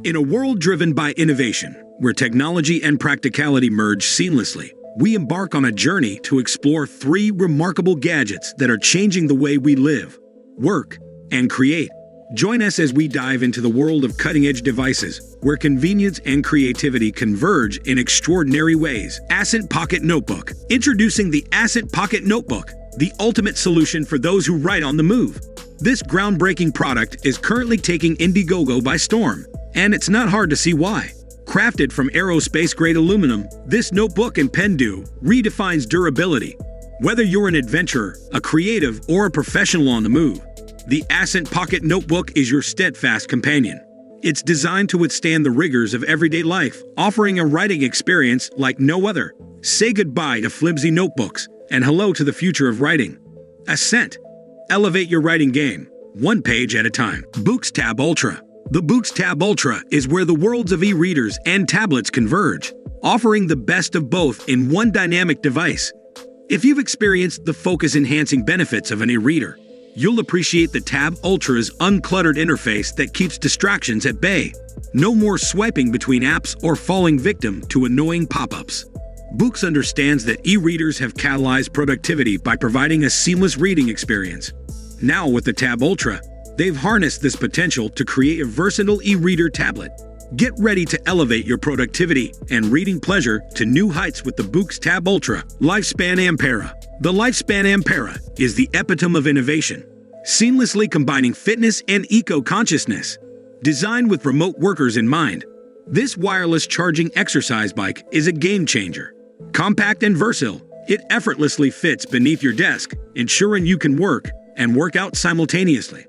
In a world driven by innovation, where technology and practicality merge seamlessly, we embark on a journey to explore three remarkable gadgets that are changing the way we live, work, and create. Join us as we dive into the world of cutting-edge devices, where convenience and creativity converge in extraordinary ways. Ascent Pocket Notebook. Introducing the Ascent Pocket Notebook, the ultimate solution for those who write on the move. This groundbreaking product is currently taking Indiegogo by storm, and it's not hard to see why. Crafted from aerospace-grade aluminum, this notebook and pen redefines durability. Whether you're an adventurer, a creative, or a professional on the move, the Ascent Pocket Notebook is your steadfast companion. It's designed to withstand the rigors of everyday life, offering a writing experience like no other. Say goodbye to flimsy notebooks and hello to the future of writing. Ascent. Elevate your writing game, one page at a time. Boox Tab Ultra. The Boox Tab Ultra is where the worlds of e-readers and tablets converge, offering the best of both in one dynamic device. If you've experienced the focus-enhancing benefits of an e-reader, you'll appreciate the Tab Ultra's uncluttered interface that keeps distractions at bay. No more swiping between apps or falling victim to annoying pop-ups. Boox understands that e-readers have catalyzed productivity by providing a seamless reading experience. Now with the Tab Ultra, they've harnessed this potential to create a versatile e-reader tablet. Get ready to elevate your productivity and reading pleasure to new heights with the Boox Tab Ultra. Lifespan Ampera. The Lifespan Ampera is the epitome of innovation, seamlessly combining fitness and eco-consciousness. Designed with remote workers in mind, this wireless charging exercise bike is a game-changer. Compact and versatile, it effortlessly fits beneath your desk, ensuring you can work and work out simultaneously.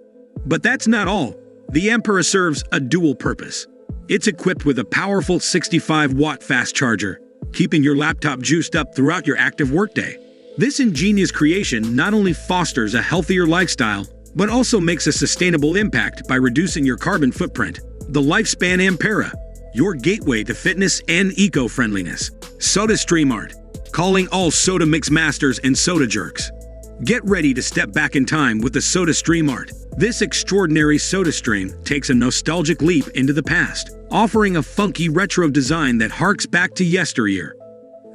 But that's not all. The Ampera serves a dual purpose. It's equipped with a powerful 65-watt fast charger, keeping your laptop juiced up throughout your active workday. This ingenious creation not only fosters a healthier lifestyle, but also makes a sustainable impact by reducing your carbon footprint. The Lifespan Ampera, your gateway to fitness and eco-friendliness. SodaStream ART, calling all soda mix masters and soda jerks. Get ready to step back in time with the SodaStream ART. This extraordinary SodaStream takes a nostalgic leap into the past, offering a funky retro design that harks back to yesteryear.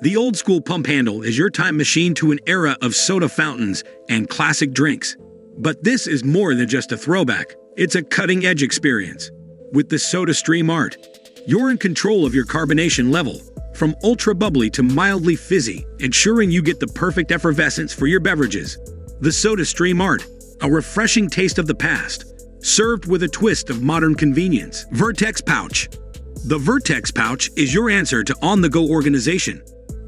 The old-school pump handle is your time machine to an era of soda fountains and classic drinks. But this is more than just a throwback. It's a cutting-edge experience. With the SodaStream ART, you're in control of your carbonation level, from ultra-bubbly to mildly fizzy, ensuring you get the perfect effervescence for your beverages. The SodaStream ART, a refreshing taste of the past, served with a twist of modern convenience. Vertex Pouch. The Vertex Pouch is your answer to on-the-go organization.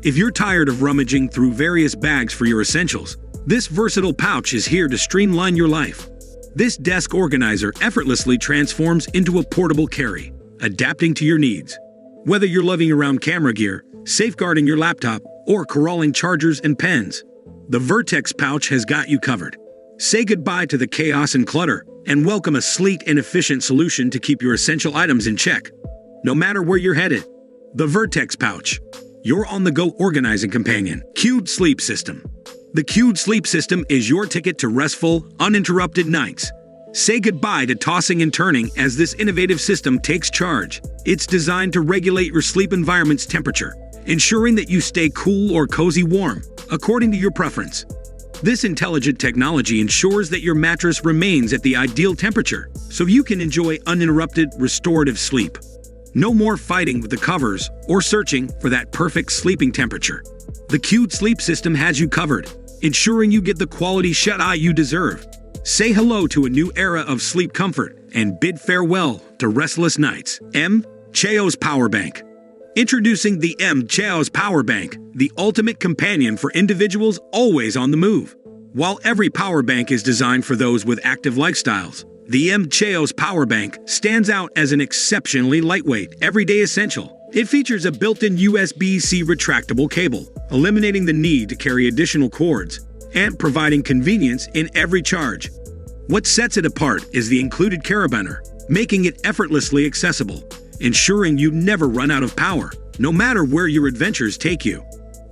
If you're tired of rummaging through various bags for your essentials, this versatile pouch is here to streamline your life. This desk organizer effortlessly transforms into a portable carry, adapting to your needs. Whether you're lugging around camera gear, safeguarding your laptop, or corralling chargers and pens, the Vertex Pouch has got you covered. Say goodbye to the chaos and clutter, and welcome a sleek and efficient solution to keep your essential items in check. No matter where you're headed, the Vertex Pouch, your on-the-go organizing companion. Cued Sleep System. The Cued Sleep System is your ticket to restful, uninterrupted nights. Say goodbye to tossing and turning as this innovative system takes charge. It's designed to regulate your sleep environment's temperature, ensuring that you stay cool or cozy warm, according to your preference. This intelligent technology ensures that your mattress remains at the ideal temperature, so you can enjoy uninterrupted, restorative sleep. No more fighting with the covers or searching for that perfect sleeping temperature. The Cued Sleep System has you covered, ensuring you get the quality shut-eye you deserve. Say hello to a new era of sleep comfort and bid farewell to restless nights. MChaos Power Bank. Introducing the MChaos Power Bank, the ultimate companion for individuals always on the move. While every power bank is designed for those with active lifestyles, the MChaos Power Bank stands out as an exceptionally lightweight, everyday essential. It features a built-in USB-C retractable cable, eliminating the need to carry additional cords, and providing convenience in every charge. What sets it apart is the included carabiner, making it effortlessly accessible, ensuring you never run out of power, no matter where your adventures take you.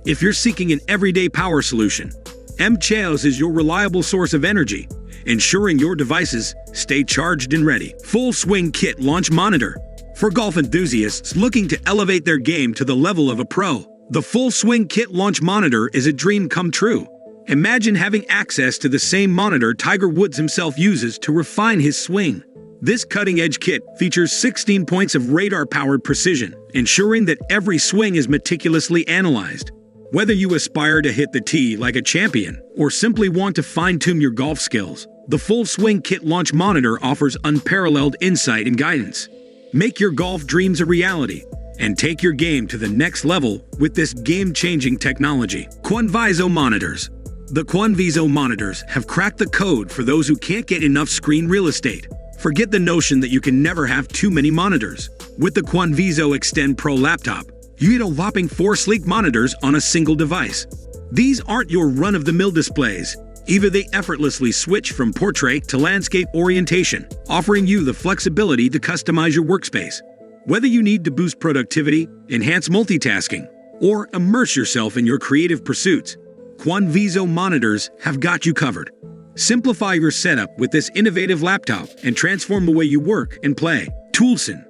If you're seeking an everyday power solution, MChaos is your reliable source of energy, ensuring your devices stay charged and ready. Full Swing Kit Launch Monitor. For golf enthusiasts looking to elevate their game to the level of a pro, the Full Swing Kit Launch Monitor is a dream come true. Imagine having access to the same monitor Tiger Woods himself uses to refine his swing. This cutting-edge kit features 16 points of radar-powered precision, ensuring that every swing is meticulously analyzed. Whether you aspire to hit the tee like a champion or simply want to fine-tune your golf skills, the Full Swing Kit Launch Monitor offers unparalleled insight and guidance. Make your golf dreams a reality and take your game to the next level with this game-changing technology. Quanvizo Monitors. The Quanvizo Monitors have cracked the code for those who can't get enough screen real estate. Forget the notion that you can never have too many monitors. With the Quanvizo Extend Pro laptop, you get a whopping 4 sleek monitors on a single device. These aren't your run-of-the-mill displays. Either they effortlessly switch from portrait to landscape orientation, offering you the flexibility to customize your workspace. Whether you need to boost productivity, enhance multitasking, or immerse yourself in your creative pursuits, Quanvizo monitors have got you covered. Simplify your setup with this innovative laptop and transform the way you work and play. Toolsyn.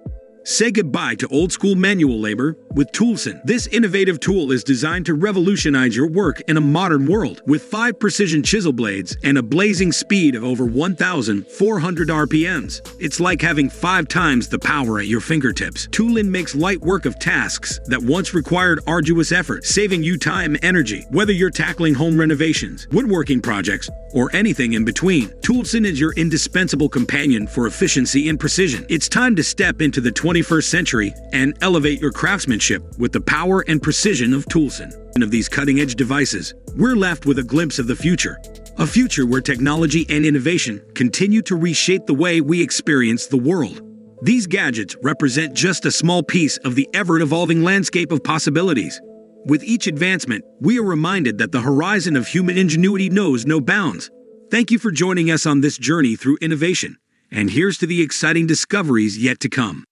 Say goodbye to old-school manual labor with Toolsyn. This innovative tool is designed to revolutionize your work in a modern world. With 5 precision chisel blades and a blazing speed of over 1,400 RPMs, it's like having 5 times the power at your fingertips. Toolsyn makes light work of tasks that once required arduous effort, saving you time and energy. Whether you're tackling home renovations, woodworking projects, or anything in between, Toolsyn is your indispensable companion for efficiency and precision. It's time to step into the 21st century and elevate your craftsmanship with the power and precision of Toolsyn. Of these cutting-edge devices, we're left with a glimpse of the future. A future where technology and innovation continue to reshape the way we experience the world. These gadgets represent just a small piece of the ever-evolving landscape of possibilities. With each advancement, we are reminded that the horizon of human ingenuity knows no bounds. Thank you for joining us on this journey through innovation, and here's to the exciting discoveries yet to come.